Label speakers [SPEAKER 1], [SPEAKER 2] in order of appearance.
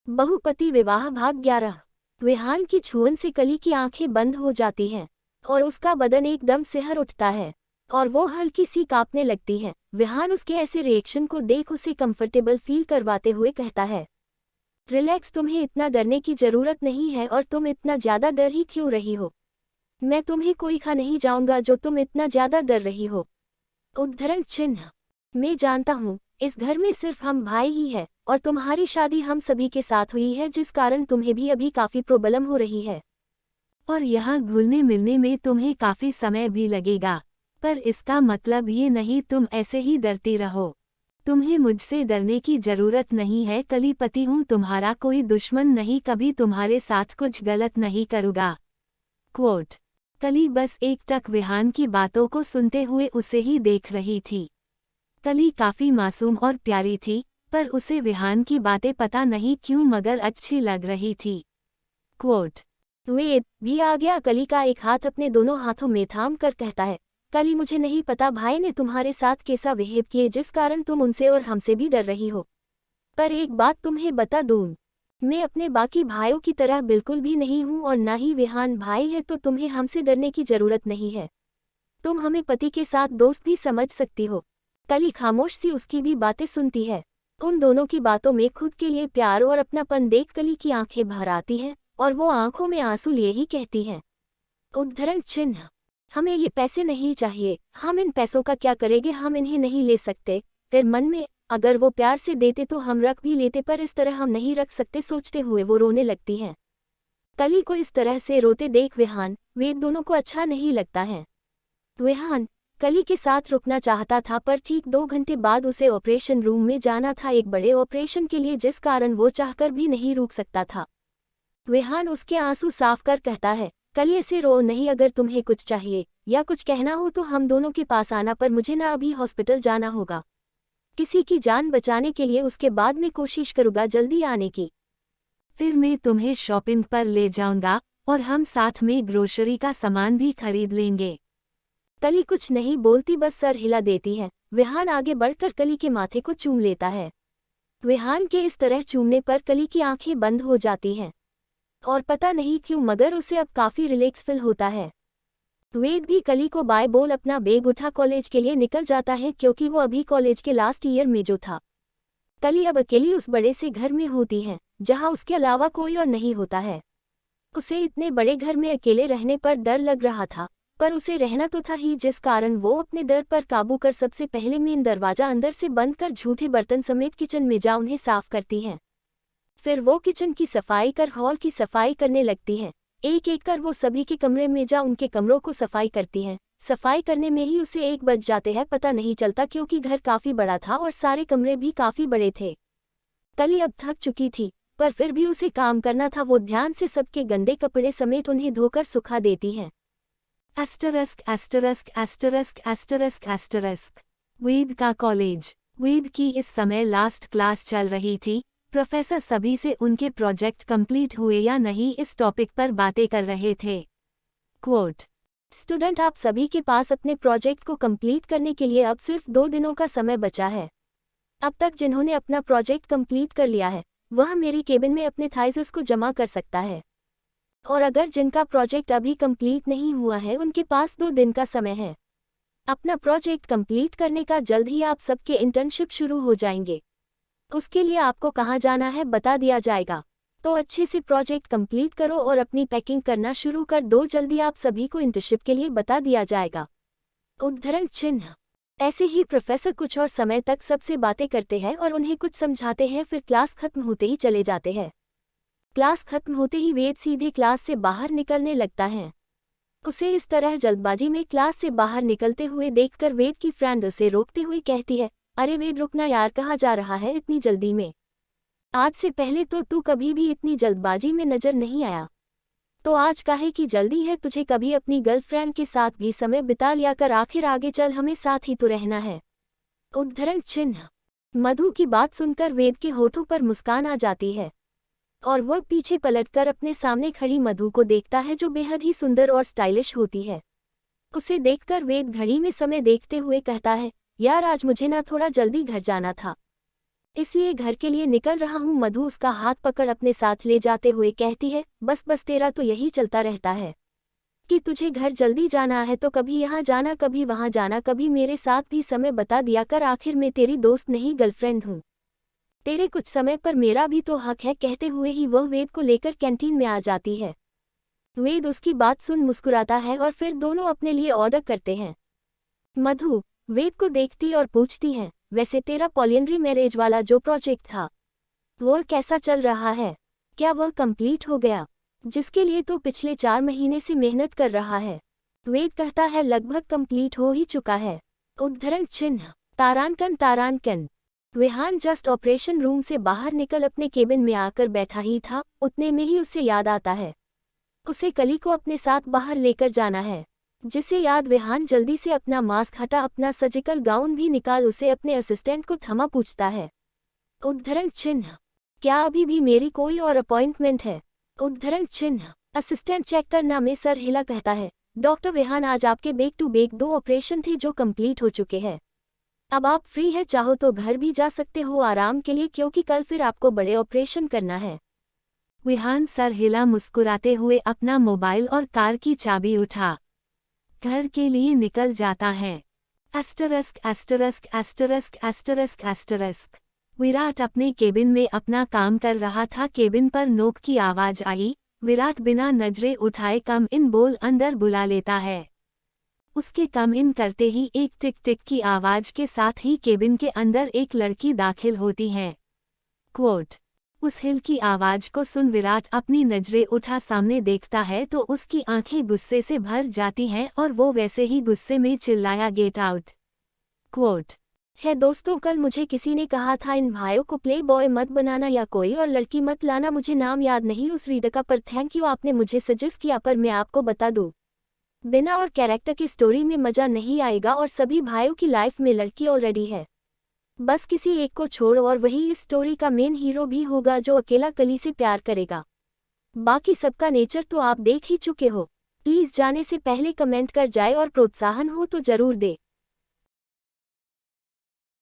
[SPEAKER 1] बहुपति विवाह भाग 11। विहान की छुअन से कली की आंखें बंद हो जाती हैं और उसका बदन एकदम सिहर उठता है और वो हल्की सी कांपने लगती है। विहान उसके ऐसे रिएक्शन को देख उसे कंफर्टेबल फील करवाते हुए कहता है, रिलैक्स, तुम्हें इतना डरने की जरूरत नहीं है और तुम इतना ज्यादा डर ही क्यों रही हो? मैं तुम्हें कोई खा नहीं जाऊंगा जो तुम इतना ज्यादा डर रही हो। उद्धरण चिन्ह। मैं जानता हूँ इस घर में सिर्फ हम भाई ही है और तुम्हारी शादी हम सभी के साथ हुई है, जिस कारण तुम्हें भी अभी काफी प्रॉब्लम हो रही है
[SPEAKER 2] और यहाँ घुलने मिलने में तुम्हें काफी समय भी लगेगा, पर इसका मतलब ये नहीं तुम ऐसे ही डरती रहो। तुम्हें मुझसे डरने की जरूरत नहीं है, कलीपति हूँ तुम्हारा, कोई दुश्मन नहीं, कभी तुम्हारे साथ कुछ गलत नहीं करूँगा। क्वोट। कली बस एकटक विहान की बातों को सुनते हुए उसे ही देख रही थी। कली काफी मासूम और प्यारी थी, पर उसे विहान की बातें पता नहीं क्यों मगर अच्छी लग रही थी। क्वोट।
[SPEAKER 1] वेद भी आ गया। कली का एक हाथ अपने दोनों हाथों में थाम कर कहता है, कली, मुझे नहीं पता भाई ने तुम्हारे साथ कैसा बिहेव किए जिस कारण तुम उनसे और हमसे भी डर रही हो, पर एक बात तुम्हें बता दूं, मैं अपने बाकी भाइयों की तरह बिल्कुल भी नहीं हूं और ना ही विहान भाई है, तो तुम्हें हमसे डरने की जरूरत नहीं है। तुम हमें पति के साथ दोस्त भी समझ सकती हो। कली खामोश सी उसकी भी बातें सुनती है। उन दोनों की बातों में खुद के लिए प्यार और अपनापन देख कली की आंखें भर आती हैं और वो आंखों में आंसू लिए ही कहती हैं, उद्धरण चिन्ह, हमें ये पैसे नहीं चाहिए, हम इन पैसों का क्या करेंगे, हम इन्हें नहीं ले सकते। फिर मन में, अगर वो प्यार से देते तो हम रख भी लेते, पर इस तरह हम नहीं रख सकते, सोचते हुए वो रोने लगती हैं। कली को इस तरह से रोते देख विहान, वेद दोनों को अच्छा नहीं लगता है। विहान कली के साथ रुकना चाहता था, पर ठीक 2 घंटे बाद उसे ऑपरेशन रूम में जाना था, एक बड़े ऑपरेशन के लिए, जिस कारण वो चाहकर भी नहीं रुक सकता था। विहान उसके आंसू साफ कर कहता है, कली ऐसे रो नहीं, अगर तुम्हें कुछ चाहिए या कुछ कहना हो तो हम दोनों के पास आना, पर मुझे ना अभी हॉस्पिटल जाना होगा। किसी की जान बचाने के लिए उसके बाद में कोशिश करूँगा जल्दी आने की।
[SPEAKER 2] फिर मैं तुम्हें शॉपिंग पर ले जाऊंगा और हम साथ में ग्रोसरी का सामान भी खरीद लेंगे।
[SPEAKER 1] कली कुछ नहीं बोलती, बस सर हिला देती है। विहान आगे बढ़कर कली के माथे को चूम लेता है। विहान के इस तरह चूमने पर कली की आंखें बंद हो जाती हैं और पता नहीं क्यों मगर उसे अब काफी रिलैक्स फील होता है। वेद भी कली को बाय बोल अपना बैग उठा कॉलेज के लिए निकल जाता है, क्योंकि वो अभी कॉलेज के लास्ट ईयर में जो था। कली अब अकेली उस बड़े से घर में होती है जहां उसके अलावा कोई और नहीं होता है। उसे इतने बड़े घर में अकेले रहने पर डर लग रहा था, पर उसे रहना तो था ही, जिस कारण वो अपने डर पर काबू कर सबसे पहले मेन दरवाजा अंदर से बंद कर झूठे बर्तन समेत किचन में जा उन्हें साफ करती है। फिर वो किचन की सफाई कर हॉल की सफाई करने लगती है। एक एक कर वो सभी के कमरे में जा उनके कमरों को सफाई करती है। सफाई करने में ही उसे 1 बज जाते हैं, पता नहीं चलता, क्योंकि घर काफी बड़ा था और सारे कमरे भी काफी बड़े थे। कली अब थक चुकी थी, पर फिर भी उसे काम करना था। वो ध्यान से सबके गंदे कपड़े समेत उन्हें धोकर सुखा देती है।
[SPEAKER 2] एस्टरस्क एस्टरस्क एस्टरस्क एस्टरस्क एस्टरस्क। वेद का कॉलेज। वेद की इस समय लास्ट क्लास चल रही थी। प्रोफेसर सभी से उनके प्रोजेक्ट कंप्लीट हुए या नहीं इस टॉपिक पर बातें कर रहे थे। क्वोट।
[SPEAKER 1] स्टूडेंट, आप सभी के पास अपने प्रोजेक्ट को कंप्लीट करने के लिए अब सिर्फ 2 दिनों का समय बचा है। अब तक जिन्होंने अपना प्रोजेक्ट कंप्लीट कर लिया है वह मेरी केबिन में अपने थीसिस को जमा कर सकता है, और अगर जिनका प्रोजेक्ट अभी कंप्लीट नहीं हुआ है उनके पास 2 दिन का समय है अपना प्रोजेक्ट कंप्लीट करने का। जल्द ही आप सबके इंटर्नशिप शुरू हो जाएंगे। उसके लिए आपको कहाँ जाना है बता दिया जाएगा, तो अच्छे से प्रोजेक्ट कंप्लीट करो और अपनी पैकिंग करना शुरू कर दो। जल्दी आप सभी को इंटर्नशिप के लिए बता दिया जाएगा। उद्धरण चिन्ह। ऐसे ही प्रोफेसर कुछ और समय तक सबसे बातें करते हैं और उन्हें कुछ समझाते हैं, फिर क्लास खत्म होते ही चले जाते हैं। क्लास खत्म होते ही वेद सीधे क्लास से बाहर निकलने लगता है। उसे इस तरह जल्दबाजी में क्लास से बाहर निकलते हुए देखकर वेद की फ्रेंड उसे रोकते हुए कहती है, अरे वेद, रुकना यार, कहाँ जा रहा है इतनी जल्दी में? आज से पहले तो तू कभी भी इतनी जल्दबाजी में नजर नहीं आया, तो आज काहे की जल्दी है तुझे? कभी अपनी गर्लफ्रेंड के साथ भी समय बिता लिया कर, आखिर आगे चल, हमें साथ ही तो रहना है। उद्धरण चिन्ह। मधु की बात सुनकर वेद के होठों पर मुस्कान आ जाती है और वह पीछे पलटकर अपने सामने खड़ी मधु को देखता है, जो बेहद ही सुंदर और स्टाइलिश होती है। उसे देखकर वेद घड़ी में समय देखते हुए कहता है, यार आज मुझे ना थोड़ा जल्दी घर जाना था, इसलिए घर के लिए निकल रहा हूँ। मधु उसका हाथ पकड़ अपने साथ ले जाते हुए कहती है, बस बस तेरा तो यही चलता रहता है कि तुझे घर जल्दी जाना है तो कभी यहाँ जाना कभी वहाँ जाना, कभी मेरे साथ भी समय बता दिया कर, आखिर मैं तेरी दोस्त नहीं गर्लफ्रेंड हूँ। तेरे कुछ समय पर मेरा भी तो हक है। कहते हुए ही वह वेद को लेकर कैंटीन में आ जाती है। वेद उसकी बात सुन मुस्कुराता है और फिर दोनों अपने लिए ऑर्डर करते हैं। मधु वेद को देखती और पूछती है, वैसे तेरा पॉलिएंड्री मैरिज वाला जो प्रोजेक्ट था वह कैसा चल रहा है? क्या वह कंप्लीट हो गया, जिसके लिए तो पिछले 4 महीने से मेहनत कर रहा है? वेद कहता है, लगभग कंप्लीट हो ही चुका है। उद्धरण चिन्ह तारांकन तारांकन। विहान जस्ट ऑपरेशन रूम से बाहर निकल अपने केबिन में आकर बैठा ही था, उतने में ही उसे याद आता है उसे कली को अपने साथ बाहर लेकर जाना है। जिसे याद विहान जल्दी से अपना मास्क हटा, अपना सर्जिकल गाउन भी निकाल उसे अपने असिस्टेंट को थमा पूछता है, उद्धरण चिन्ह क्या अभी भी मेरी कोई और अपॉइंटमेंट है? उद्धरण चिन्ह असिस्टेंट चेक करना में सर हिला कहता है, डॉक्टर विहान आज आपके बैक टू बैक 2 ऑपरेशन थे जो कंप्लीट हो चुके हैं। अब आप फ्री है, चाहो तो घर भी जा सकते हो आराम के लिए, क्योंकि कल फिर आपको बड़े ऑपरेशन करना है।
[SPEAKER 2] विहान सर हिला मुस्कुराते हुए अपना मोबाइल और कार की चाबी उठा घर के लिए निकल जाता है। एस्टरस्क एस्टरस्क एस्टरस्क एस्टरस्क एस्टरस्क। विराट अपने केबिन में अपना काम कर रहा था। केबिन पर नोक की आवाज आई। विराट बिना नजरें उठाए कम इन बोल अंदर बुला लेता है। उसके कम इन करते ही एक टिक टिक की आवाज के साथ ही केबिन के अंदर एक लड़की दाखिल होती है। क्वोट। उस हिल की आवाज को सुन विराट अपनी नजरें उठा सामने देखता है तो उसकी आंखें गुस्से से भर जाती हैं और वो वैसे ही गुस्से में चिल्लाया, गेट आउट। क्वोट है दोस्तों, कल मुझे किसी ने कहा था इन भाइयों को प्ले बॉय मत बनाना या कोई और लड़की मत लाना। मुझे नाम याद नहीं उस रीडर का, पर थैंक यू आपने मुझे सजेस्ट किया। पर मैं आपको बता दूं, बिना और कैरेक्टर की स्टोरी में मजा नहीं आएगा और सभी भाइयों की लाइफ में लड़की ऑलरेडी है। बस किसी एक को छोड़ और वही इस स्टोरी का मेन हीरो भी होगा जो अकेला कली से प्यार करेगा। बाकी सबका नेचर तो आप देख ही चुके हो। प्लीज़ जाने से पहले कमेंट कर जाए और प्रोत्साहन हो तो जरूर दे।